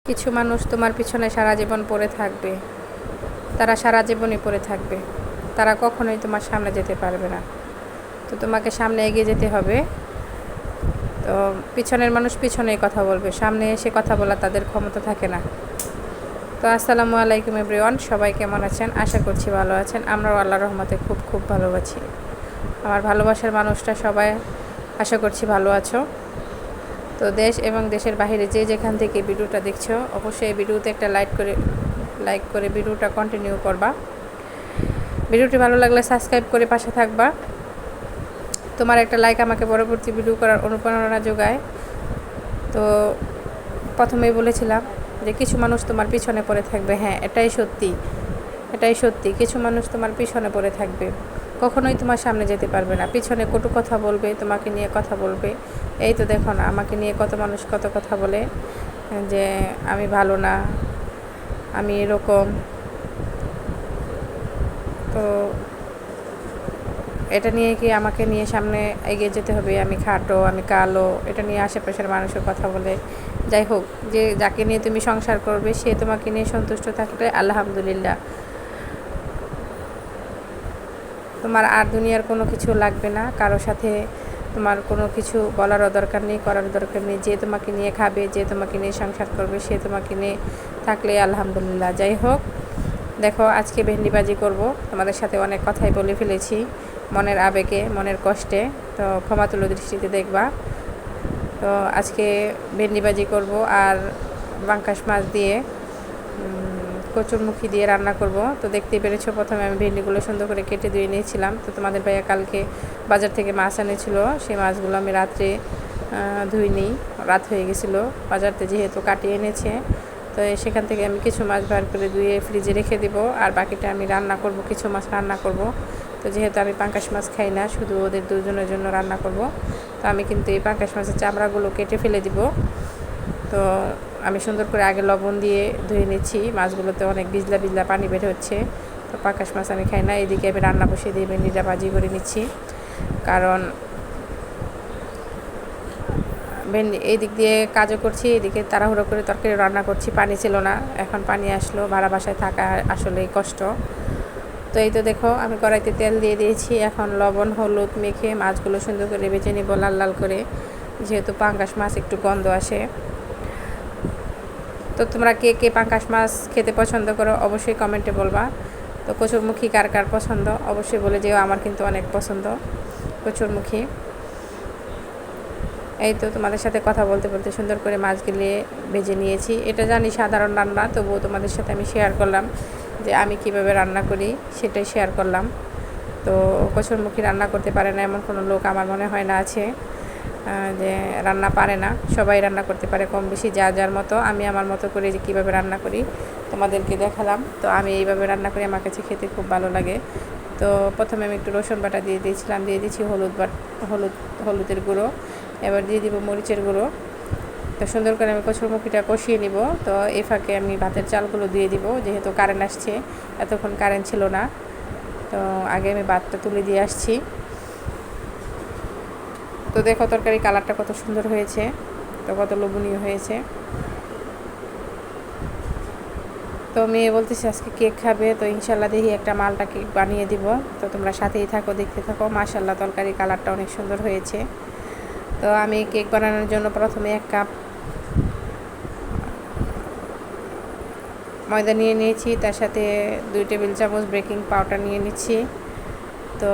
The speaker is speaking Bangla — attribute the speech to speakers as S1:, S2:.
S1: কিছু মানুষ তোমার পিছনে সারা জীবন পড়ে থাকবে, তারা সারা জীবনই পড়ে থাকবে, তারা কখনোই তোমার সামনে যেতে পারবে না। তো তোমাকে সামনে এগিয়ে যেতে হবে। তো পিছনের মানুষ পিছনেই কথা বলবে, সামনে এসে কথা বলা তাদের ক্ষমতা থাকে না। তো আসসালামু আলাইকুম এভরিওয়ান, সবাই কেমন আছেন? আশা করছি ভালো আছেন। আমরাও আল্লাহর রহমতে খুব খুব ভালো আছি। আমার ভালোবাসার মানুষটা সবাই আশা করছি ভালো আছো। তো দেশ এবং দেশের বাইরে যে যেখান থেকে ভিডিওটা দেখছো, অবশ্যই এই ভিডিওতে একটা লাইক করে ভিডিওটা কন্টিনিউ করবা। ভিডিওটি ভালো লাগলে সাবস্ক্রাইব করে পাশে থাকবা। তোমার একটা লাইক আমাকে পরবর্তী ভিডিও করার অনুপ্রেরণা যোগায়। তো প্রথমেই বলেছিলাম যে কিছু মানুষ তোমার পিছনে পড়ে থাকবে। হ্যাঁ, এটাই সত্যি। কিছু মানুষ তোমার পিছনে পড়ে থাকবে, কখনোই তোমার সামনে যেতে পারবে না। পিছনে কটু কথা বলবে, তোমাকে নিয়ে কথা বলবে। এই তো দেখো না, আমাকে নিয়ে কত মানুষ কত কথা বলে, যে আমি ভালো না, আমি এরকম। তো এটা নিয়ে কি আমাকে নিয়ে সামনে এগিয়ে যেতে হবে? আমি খাটো, আমি কালো, এটা নিয়ে আশেপাশের মানুষের কথা বলে। যাই হোক, যে যাকে নিয়ে তুমি সংসার করবে সে তোমাকে নিয়ে সন্তুষ্ট থাকলে আলহামদুলিল্লাহ। তোমার আর দুনিয়ার কোনো কিছু লাগবে না, কারো সাথে তোমার কোনো কিছু বলারও দরকার নেই, করার দরকার নেই। যে তোমাকে নিয়ে খাবে, যে তোমাকে নিয়ে সংসার করবে, সে তোমাকে নিয়ে থাকলে আলহামদুলিল্লাহ। যাই হোক, দেখো আজকে ভেন্ডিবাজি করব। তোমাদের সাথে অনেক কথাই বলে ফেলেছি, মনের আবেগে, মনের কষ্টে। তো ক্ষমাতুল্য দৃষ্টিতে দেখবা। তো আজকে ভেন্ডিবাজি করব আর পাঙ্গাস মাছ দিয়ে কচুরমুখী দিয়ে রান্না করব। তো দেখতেই পেরেছো, প্রথমে আমি ভেন্ডিগুলো সুন্দর করে কেটে ধুয়ে নিয়েছিলাম। তো তোমাদের ভাইয়া কালকে বাজার থেকে মাছ এনেছিল, সেই মাছগুলো আমি রাত্রে ধুইনি, রাত হয়ে গেছিলো। বাজারতে যেহেতু কাটিয়ে এনেছে, তো সেখান থেকে আমি কিছু মাছ বার করে ধুয়ে ফ্রিজে রেখে দেব, আর বাকিটা আমি রান্না করব, কিছু মাছ রান্না করব। তো যেহেতু আমি পাঙ্গাস মাছ খাই না, শুধু ওদের দুজনের জন্য রান্না করব। তো আমি কিন্তু এই পাঙ্গাস মাছের চামড়াগুলো কেটে ফেলে দিব। তো আমি সুন্দর করে আগে লবণ দিয়ে ধুয়ে নিচ্ছি। মাছগুলোতে অনেক বিজলা বিজলা পানি বের হচ্ছে। তো পাঙ্গাস মাছ আমি খাই না। এদিকে আমি রান্না বসিয়ে দিয়ে ভেন্ডিটা ভাজি করে নিচ্ছি, কারণ এই দিক দিয়ে কাজও করছি, এদিকে তাড়াহুড়ো করে তরকারি রান্না করছি। পানি ছিল না, এখন পানি আসলো। ভাড়া বাসায় থাকা আসলেই কষ্ট। তো এই তো দেখো, আমি কড়াইতে তেল দিয়ে দিয়েছি। এখন লবণ হলুদ মেখে মাছগুলো সুন্দর করে বেছে নিব লাল লাল করে, যেহেতু পাঙ্গাস মাছ একটু গন্ধ আসে। তো তোমরা কে কে পাঙ্গাস মাছ খেতে পছন্দ করো অবশ্যই কমেন্টে বলবা। তো কচুরমুখী কার কার পছন্দ অবশ্যই বলে যেও, আমার কিন্তু অনেক পছন্দ কচুরমুখী। এই তো তোমাদের সাথে কথা বলতে বলতে সুন্দর করে মাছগুলি ভেজে নিয়েছি। এটা জানি সাধারণ রান্না, তবুও তোমাদের সাথে আমি শেয়ার করলাম যে আমি কিভাবে রান্না করি, সেটাই শেয়ার করলাম। তো কচুরমুখী রান্না করতে পারে না এমন কোনো লোক আমার মনে হয় না আছে, যে রান্না পারে না। সবাই রান্না করতে পারে কম বেশি, যার যার মতো। আমি আমার মতো করে যে কীভাবে রান্না করি তোমাদেরকে দেখালাম। তো আমি এইভাবে রান্না করি, আমার কাছে খেতে খুব ভালো লাগে। তো প্রথমে আমি একটু রসুন বাটা দিয়ে দিয়েছিলাম, দিয়ে দিচ্ছি হলুদের গুঁড়ো, এবার দিয়ে দিব মরিচের গুঁড়ো। তো সুন্দর করে আমি কচুরমুখীটা কষিয়ে নিব। তো এই ফাঁকে আমি ভাতের চালগুলো দিয়ে দিব, যেহেতু কারেন্ট আসছে, এতক্ষণ কারেন্ট ছিল না। তো আগে আমি ভাতটা তুলে দিয়ে আসছি। তো দেখো তরকারি কালারটা কত সুন্দর হয়েছে, তো কত লোভনীয় হয়েছে। তো মেয়ে বলতেছে আজকে কেক খাবে, তো ইনশাল্লাহ দেখি একটা মালটা কেক বানিয়ে দিব। তো তোমরা সাথেই থাকো, দেখতে থাকো। মাশাল্লাহ তরকারি কালারটা অনেক সুন্দর হয়েছে। তো আমি কেক বানানোর জন্য প্রথমে 1 কাপ ময়দা নিয়ে নিয়েছি, তার সাথে 2 টেবিল চামচ বেকিং পাউডার নিয়ে নিচ্ছি। তো